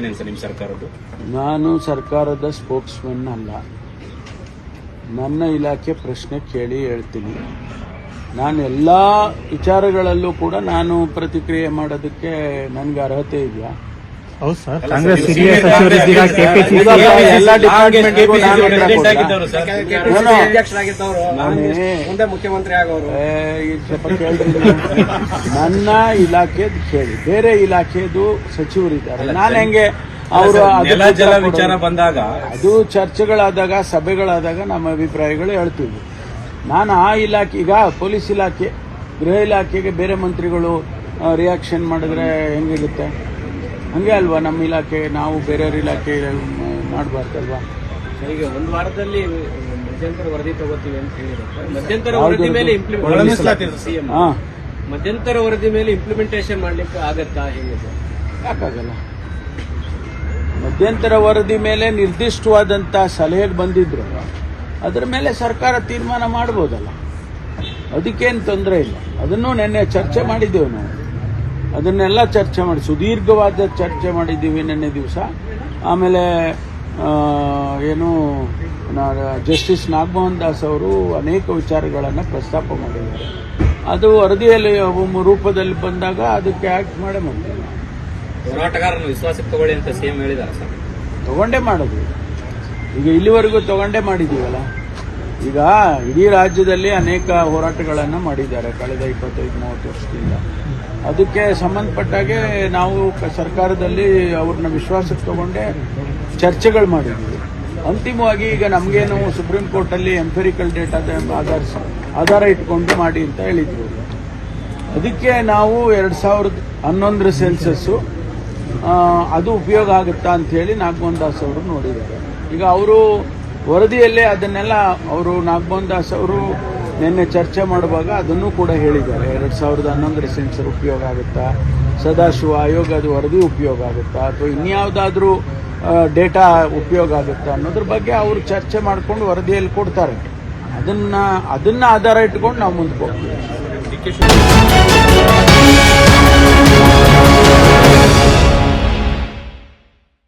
ನಿಮ್ಮ ಸರ್ಕಾರದ್ದು? ನಾನು ಸರ್ಕಾರದ ಸ್ಪೋಕ್ಸ್ಮನ್ ಅಲ್ಲ. ನನ್ನ ಇಲಾಖೆ ಪ್ರಶ್ನೆ ಕೇಳಿ ಹೇಳ್ತೀನಿ. ನಾನು ಎಲ್ಲ ವಿಚಾರಗಳಲ್ಲೂ ಕೂಡ ನಾನು ಪ್ರತಿಕ್ರಿಯೆ ಮಾಡೋದಕ್ಕೆ ನನಗೆ ಅರ್ಹತೆ ಇದೆಯಾ? ಹೌದು ಸರ್, ಕಾಂಗ್ರೆಸ್ ಹಿರಿಯ ಸಚಿವರಿದ್ದೀರಾ, ಎಲ್ಲ ಡಿಪಾರ್ಟ್ಮೆಂಟ್ಗೂ ನಾನು ಮುಂದೆ ಮುಖ್ಯಮಂತ್ರಿ ಆಗೋರು ಸ್ವಲ್ಪ ಕೇಳ್ರಿ. ನನ್ನ ಇಲಾಖೆದು ಕೇಳಿ, ಬೇರೆ ಇಲಾಖೆದು ಸಚಿವರಿದ್ದಾರೆ. ನಾನು ಹೆಂಗೆ ಅವರು ಜಲ ವಿಚಾರ ಬಂದಾಗ ಅದು ಚರ್ಚೆಗಳಾದಾಗ ಸಭೆಗಳಾದಾಗ ನಮ್ಮ ಅಭಿಪ್ರಾಯಗಳು ಹೇಳ್ತೀವಿ. ನಾನು ಆ ಇಲಾಖೆ, ಈಗ ಪೊಲೀಸ್ ಇಲಾಖೆ, ಗೃಹ ಇಲಾಖೆಗೆ ಬೇರೆ ಮಂತ್ರಿಗಳು ರಿಯಾಕ್ಷನ್ ಮಾಡಿದ್ರೆ ಹೆಂಗಿರುತ್ತೆ? ಹಂಗೆ ಅಲ್ವಾ ನಮ್ಮ ಇಲಾಖೆ, ನಾವು ಬೇರೆಯವ್ರ ಇಲಾಖೆ ಮಾಡಬಾರ್ದಲ್ವಾ? ಈಗ ಒಂದು ವಾರದಲ್ಲಿ ಮಧ್ಯಂತರ ವರದಿ ತಗೋತೀವಿ ಅಂತ ಹೇಳಿದ್ರೆ ಮಧ್ಯಂತರ ವರದಿ ಮೇಲೆ ಮಧ್ಯಂತರ ವರದಿ ಮೇಲೆ ಇಂಪ್ಲಿಮೆಂಟೇಷನ್ ಮಾಡ್ಲಿಕ್ಕೆ ಆಗತ್ತಾ? ಹೇಗೆ? ಯಾಕಾಗಲ್ಲ. ಮಧ್ಯಂತರ ವರದಿ ಮೇಲೆ ನಿರ್ದಿಷ್ಟವಾದಂಥ ಸಲಹೆಗೆ ಬಂದಿದ್ರು ಅದರ ಮೇಲೆ ಸರ್ಕಾರ ತೀರ್ಮಾನ ಮಾಡ್ಬೋದಲ್ಲ, ಅದಕ್ಕೇನು ತೊಂದರೆ ಇಲ್ಲ. ಅದನ್ನು ನಿನ್ನೆ ಚರ್ಚೆ ಮಾಡಿದ್ದೇವೆ ನಾವು. ಅದನ್ನೆಲ್ಲ ಚರ್ಚೆ ಮಾಡಿ ಸುದೀರ್ಘವಾದ ಚರ್ಚೆ ಮಾಡಿದ್ದೀವಿ ನಿನ್ನೆ ದಿವಸ. ಆಮೇಲೆ ಏನು ಜಸ್ಟಿಸ್ ನಾಗಮೋಹನ್ ದಾಸ್ ಅವರು ಅನೇಕ ವಿಚಾರಗಳನ್ನು ಪ್ರಸ್ತಾಪ ಮಾಡಿದ್ದಾರೆ. ಅದು ವರದಿಯಲ್ಲಿ ರೂಪದಲ್ಲಿ ಬಂದಾಗ ಅದಕ್ಕೆ ಆಕ್ಟ್ ಮಾಡೇ ಮಾಡ್ತೀವಿ. ಹೋರಾಟಗಾರನ ವಿಶ್ವಾಸಕ್ಕೆ ತಗೊಳ್ಳಿ ಅಂತ ಸಿಎಂ ಹೇಳಿದ್ದಾರೆ ಸರ್. ತಗೊಂಡೇ ಮಾಡೋದು. ಈಗ ಇಲ್ಲಿವರೆಗೂ ತಗೊಂಡೇ ಮಾಡಿದ್ದೀವಲ್ಲ. ಈಗ ಇಡೀ ರಾಜ್ಯದಲ್ಲಿ ಅನೇಕ ಹೋರಾಟಗಳನ್ನು ಮಾಡಿದ್ದಾರೆ ಕಳೆದ 25-30 ವರ್ಷದಿಂದ. ಅದಕ್ಕೆ ಸಂಬಂಧಪಟ್ಟಾಗೆ ನಾವು ಸರ್ಕಾರದಲ್ಲಿ ಅವ್ರನ್ನ ವಿಶ್ವಾಸಕ್ಕೆ ತಗೊಂಡೇ ಚರ್ಚೆಗಳು ಮಾಡಿದ್ದೀವಿ. ಅಂತಿಮವಾಗಿ ಈಗ ನಮಗೇನು ಸುಪ್ರೀಂ ಕೋರ್ಟಲ್ಲಿ ಎಂಪೆರಿಕಲ್ ಡೇಟಾದ ಆಧಾರ ಇಟ್ಕೊಂಡು ಮಾಡಿ ಅಂತ ಹೇಳಿದ್ರು. ಅದಕ್ಕೆ ನಾವು 2011 ಸೆನ್ಸಸ್ಸು ಅದು ಉಪಯೋಗ ಆಗುತ್ತಾ ಅಂಥೇಳಿ ನಾಗಮೋಹನ್ ದಾಸ್ ಅವರು ನೋಡಿದ್ದಾರೆ. ಈಗ ಅವರು ವರದಿಯಲ್ಲೇ ಅದನ್ನೆಲ್ಲ ಅವರು ನಾಗಮೋಹನ್ ದಾಸ್ ಅವರು ನಿನ್ನೆ ಚರ್ಚೆ ಮಾಡುವಾಗ ಅದನ್ನು ಕೂಡ ಹೇಳಿದ್ದಾರೆ. 2011 ಸೆನ್ಸರ್ ಉಪಯೋಗ ಆಗುತ್ತಾ, ಸದಾಶಿವ ಆಯೋಗದ ವರದಿ ಉಪಯೋಗ ಆಗುತ್ತಾ, ಅಥವಾ ಇನ್ಯಾವುದಾದ್ರೂ ಡೇಟಾ ಉಪಯೋಗ ಆಗುತ್ತಾ ಅನ್ನೋದ್ರ ಬಗ್ಗೆ ಅವರು ಚರ್ಚೆ ಮಾಡಿಕೊಂಡು ವರದಿಯಲ್ಲಿ ಕೊಡ್ತಾರೆ. ಅದನ್ನ ಆಧಾರ ಇಟ್ಕೊಂಡು ನಾವು ಮುಂದಕ್ಕೆ ಹೋಗ್ತೀವಿ.